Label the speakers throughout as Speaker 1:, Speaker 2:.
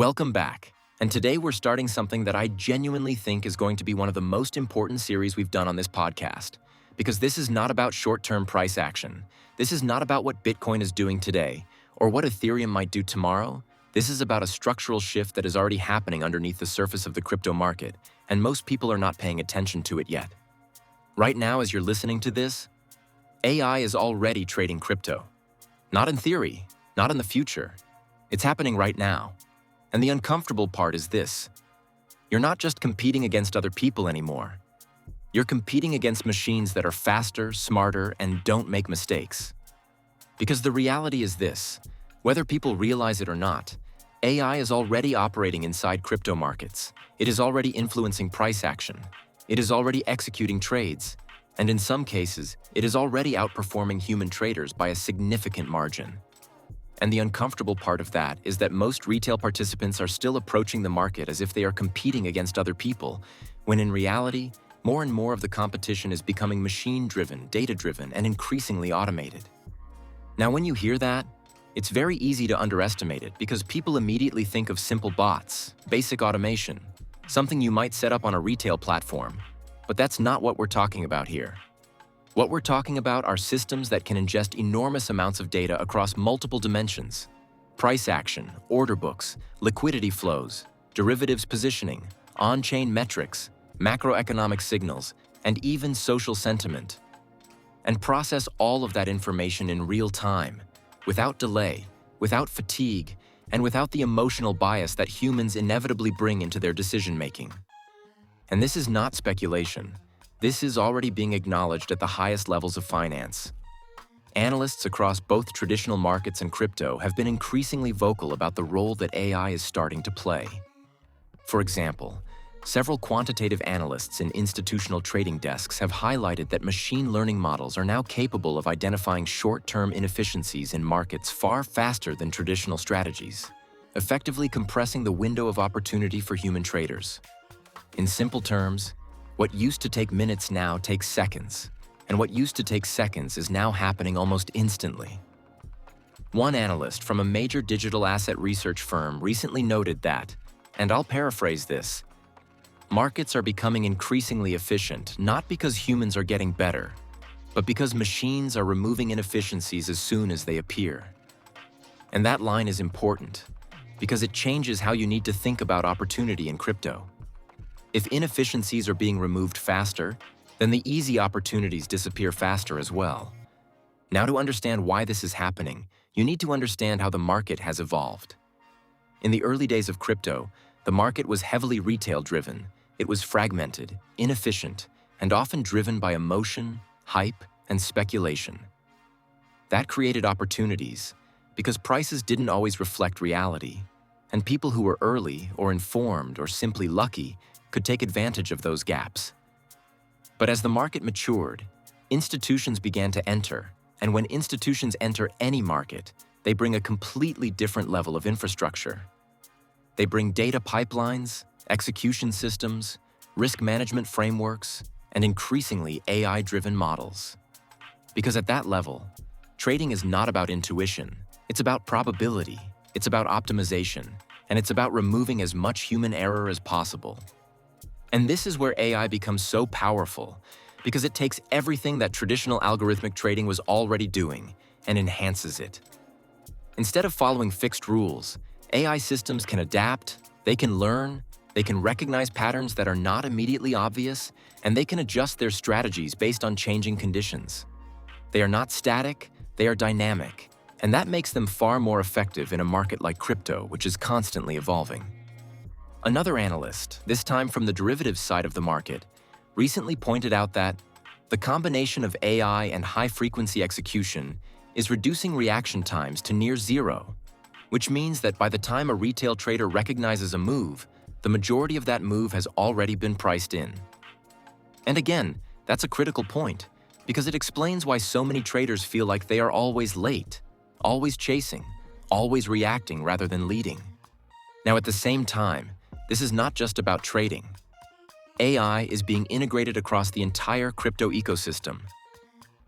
Speaker 1: Welcome back. And today we're starting something that I genuinely think is going to be one of the most important series we've done on this podcast. Because this is not about short-term price action. This is not about what Bitcoin is doing today, or what Ethereum might do tomorrow. This is about a structural shift that is already happening underneath the surface of the crypto market, and most people are not paying attention to it yet. Right now, as you're listening to this, AI is already trading crypto. Not in theory, not in the future. It's happening right now. And the uncomfortable part is this. You're not just competing against other people anymore. You're competing against machines that are faster, smarter, and don't make mistakes. Because the reality is this, whether people realize it or not, AI is already operating inside crypto markets. It is already influencing price action. It is already executing trades. And in some cases, it is already outperforming human traders by a significant margin. And the uncomfortable part of that is that most retail participants are still approaching the market as if they are competing against other people, when in reality, more and more of the competition is becoming machine-driven, data-driven, and increasingly automated. Now, when you hear that, it's very easy to underestimate it because people immediately think of simple bots, basic automation, something you might set up on a retail platform. But that's not what we're talking about here. What we're talking about are systems that can ingest enormous amounts of data across multiple dimensions: price action, order books, liquidity flows, derivatives positioning, on-chain metrics, macroeconomic signals, and even social sentiment. And process all of that information in real time, without delay, without fatigue, and without the emotional bias that humans inevitably bring into their decision-making. And this is not speculation. This is already being acknowledged at the highest levels of finance. Analysts across both traditional markets and crypto have been increasingly vocal about the role that AI is starting to play. For example, several quantitative analysts in institutional trading desks have highlighted that machine learning models are now capable of identifying short-term inefficiencies in markets far faster than traditional strategies, effectively compressing the window of opportunity for human traders. In simple terms, what used to take minutes now takes seconds, and what used to take seconds is now happening almost instantly. One analyst from a major digital asset research firm recently noted that, and I'll paraphrase this, markets are becoming increasingly efficient not because humans are getting better, but because machines are removing inefficiencies as soon as they appear. And that line is important, because it changes how you need to think about opportunity in crypto. If inefficiencies are being removed faster, then the easy opportunities disappear faster as well. Now, to understand why this is happening, you need to understand how the market has evolved. In the early days of crypto, the market was heavily retail-driven. It was fragmented, inefficient, and often driven by emotion, hype, and speculation. That created opportunities, because prices didn't always reflect reality, and people who were early or informed or simply lucky could take advantage of those gaps. But as the market matured, institutions began to enter, and when institutions enter any market, they bring a completely different level of infrastructure. They bring data pipelines, execution systems, risk management frameworks, and increasingly AI-driven models. Because at that level, trading is not about intuition, it's about probability, it's about optimization, and it's about removing as much human error as possible. And this is where AI becomes so powerful, because it takes everything that traditional algorithmic trading was already doing and enhances it. Instead of following fixed rules, AI systems can adapt, they can learn, they can recognize patterns that are not immediately obvious, and they can adjust their strategies based on changing conditions. They are not static, they are dynamic, and that makes them far more effective in a market like crypto, which is constantly evolving. Another analyst, this time from the derivatives side of the market, recently pointed out that the combination of AI and high-frequency execution is reducing reaction times to near zero, which means that by the time a retail trader recognizes a move, the majority of that move has already been priced in. And again, that's a critical point, because it explains why so many traders feel like they are always late, always chasing, always reacting rather than leading. Now, at the same time, this is not just about trading. AI is being integrated across the entire crypto ecosystem.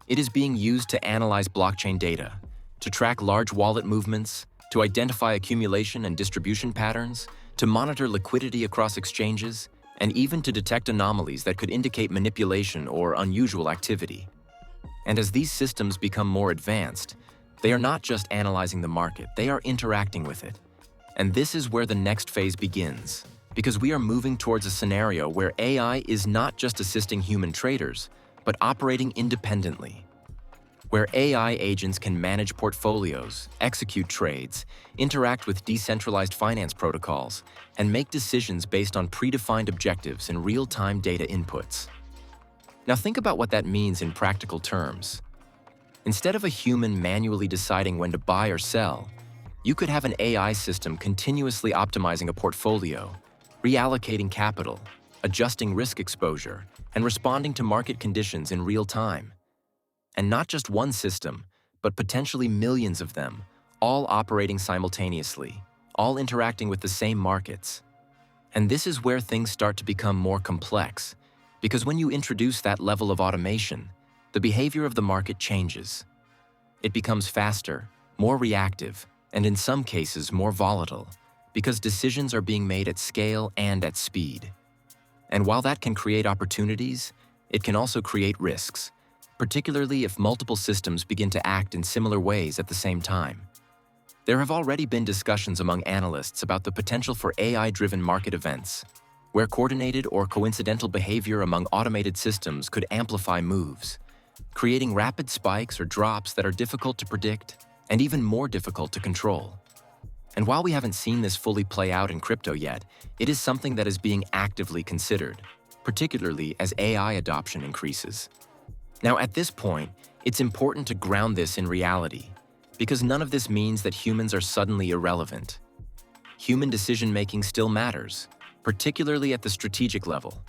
Speaker 1: It is being used to analyze blockchain data, to track large wallet movements, to identify accumulation and distribution patterns, to monitor liquidity across exchanges, and even to detect anomalies that could indicate manipulation or unusual activity. And as these systems become more advanced, they are not just analyzing the market, they are interacting with it. And this is where the next phase begins, because we are moving towards a scenario where AI is not just assisting human traders, but operating independently, where AI agents can manage portfolios, execute trades, interact with decentralized finance protocols, and make decisions based on predefined objectives and real-time data inputs. Now think about what that means in practical terms. Instead of a human manually deciding when to buy or sell, you could have an AI system continuously optimizing a portfolio, reallocating capital, adjusting risk exposure, and responding to market conditions in real time. And not just one system, but potentially millions of them, all operating simultaneously, all interacting with the same markets. And this is where things start to become more complex, because when you introduce that level of automation, the behavior of the market changes. It becomes faster, more reactive, and in some cases more volatile, because decisions are being made at scale and at speed. And while that can create opportunities, it can also create risks, particularly if multiple systems begin to act in similar ways at the same time. There have already been discussions among analysts about the potential for AI-driven market events, where coordinated or coincidental behavior among automated systems could amplify moves, creating rapid spikes or drops that are difficult to predict and even more difficult to control. And while we haven't seen this fully play out in crypto yet, it is something that is being actively considered, particularly as AI adoption increases. Now, at this point, it's important to ground this in reality, because none of this means that humans are suddenly irrelevant. Human decision-making still matters, particularly at the strategic level.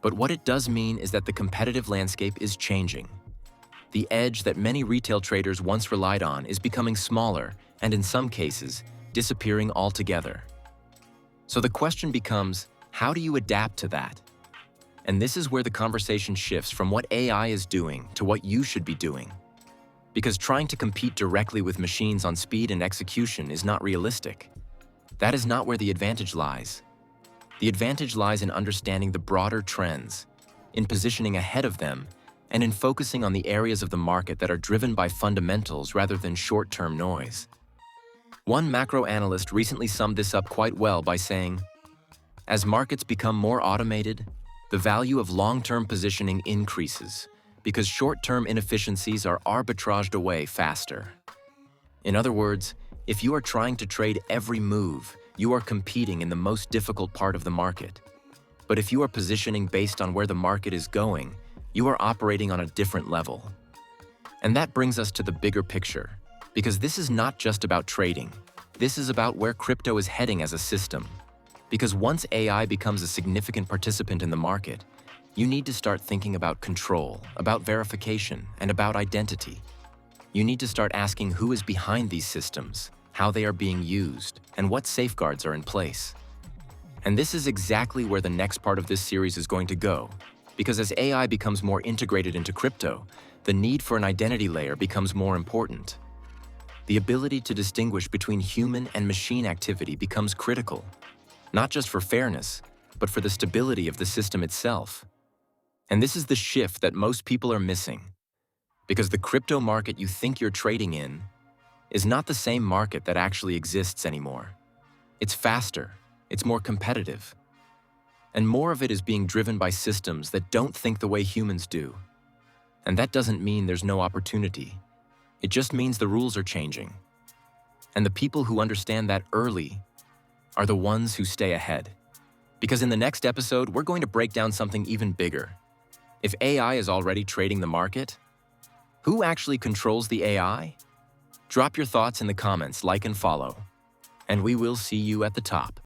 Speaker 1: But what it does mean is that the competitive landscape is changing. The edge that many retail traders once relied on is becoming smaller and, in some cases, disappearing altogether. So the question becomes, how do you adapt to that? And this is where the conversation shifts from what AI is doing to what you should be doing. Because trying to compete directly with machines on speed and execution is not realistic. That is not where the advantage lies. The advantage lies in understanding the broader trends, in positioning ahead of them, and in focusing on the areas of the market that are driven by fundamentals rather than short-term noise. One macro analyst recently summed this up quite well by saying, "As markets become more automated, the value of long-term positioning increases because short-term inefficiencies are arbitraged away faster." In other words, if you are trying to trade every move, you are competing in the most difficult part of the market. But if you are positioning based on where the market is going, you are operating on a different level. And that brings us to the bigger picture, because this is not just about trading. This is about where crypto is heading as a system. Because once AI becomes a significant participant in the market, you need to start thinking about control, about verification, and about identity. You need to start asking who is behind these systems, how they are being used, and what safeguards are in place. And this is exactly where the next part of this series is going to go, because as AI becomes more integrated into crypto, the need for an identity layer becomes more important. The ability to distinguish between human and machine activity becomes critical, not just for fairness, but for the stability of the system itself. And this is the shift that most people are missing, because the crypto market you think you're trading in is not the same market that actually exists anymore. It's faster, it's more competitive, and more of it is being driven by systems that don't think the way humans do. And that doesn't mean there's no opportunity. It just means the rules are changing. And the people who understand that early are the ones who stay ahead. Because in the next episode, we're going to break down something even bigger. If AI is already trading the market, who actually controls the AI? Drop your thoughts in the comments, like and follow, and we will see you at the top.